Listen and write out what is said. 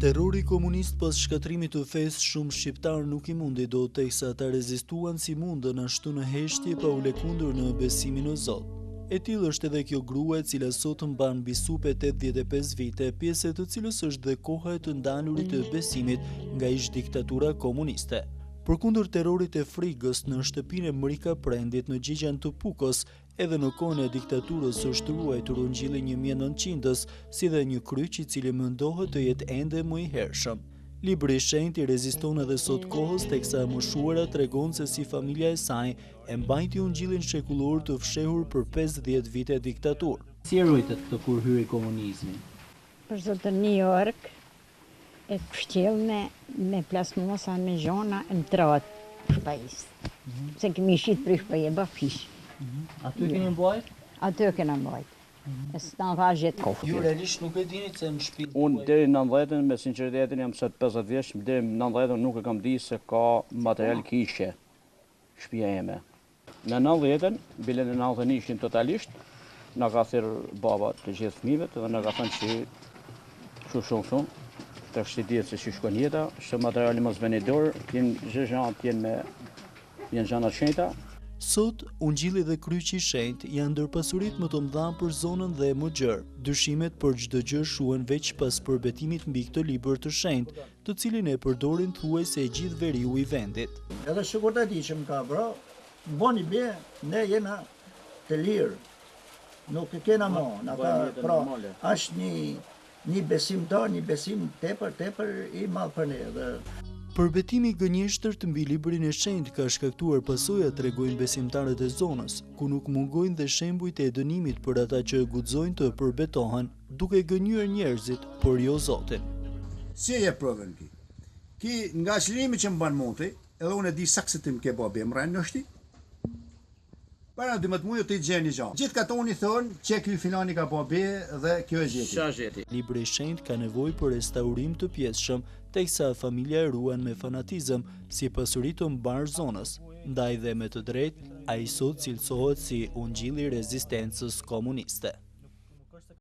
Terrori komunist pas shkatrimit të fesë shumë shqiptar nuk i mundi dot teksa ata rezistuan si mundën ashtu në heshtje pa u lëkundur në besimin në Zot. E tillë është edhe kjo grua e cila sot mban mbi supe 85 vite, pjesë e të cilës është dhe koha e të ndalurit të besimit nga ish diktatura komuniste. Përkundër terrorit e frigës në shtëpinë e Mrika Prendit në gjigjen të Pukos, edhe në kohën e diktaturës është ruajtur Ungjilli 1900-s si dhe një kryq i cili mendohet të jetë ende më i hershëm. Libri i Shenjtë i reziston edhe sot kohës, teksa e moshuara tregon se si familja e saj e mbajti Ungjillin shekullor të fshehur për 50 vite diktaturë. Si e ruajtët të kur hyri komunizmi? Për zotë New York, e pështjellë me plasmosa me gjona në tratë shpajisë. Se kemi shqit për shpaje, ba fish. Aty keni mbajt? Aty kena mbajt. E së të nga gjithë kofë. Ju realisht nuk e dinit se në shtëpi. Unë deri në 90-ën, me sinceritetin jam sot 50 vjeç, deri në 90-ën nuk e kam di se ka material kishe shtëpia ime. Në 90-ën, bile në 90-ën ishin totalisht, na ka thirr baba të gjithë fëmijëve dhe na ka thënë se shumë të kështë dihet se si shkon jeta, që materiali mos vjen në dorë, jenë gjana të shenjta. Sot, Ungjilli dhe Kryqi i Shenjtë janë ndër pasuritë më të mëdha për zonën dhe më gjerë. Dyshimet për çdo gjë shuhen veç pas përbetimit mbi këtë libër të shenjtë, të cilin e përdorin thuajse e gjithë veriu i vendit. Edhe sikur ta di që më ka bro, boni be, ne jena të lirë. Nuk e kena mo, na ka pra, është një besimtar, një besim tepër i madh për ne. Përbetimi gënjeshtër mbi librin e shenjtë ka shkaktuar pasoja, tregojnë besimtarët e zonës, ku nuk mungojnë dhe shembujt e dënimit për ata që guxojnë të përbetohen, duke gënjur njerëzit, por jo Zotin. Si e jep provën ki? Ki nga çlirimi që mban monti, edhe unë e di saktë tim ke babi mrën në shti. Para 12 muaj të gjeni gjallë. Gjithë katoni thonë që ky filani ka babi dhe kjo e gjeti. Libri i shenjtë ka nevojë për restaurim të pjesshëm, teksa familja e ruan me fanatizëm si pasuri të mbar zonës. Ndaj dhe me të drejtë, ai sot cilësohet si ungjilli i rezistencës komuniste.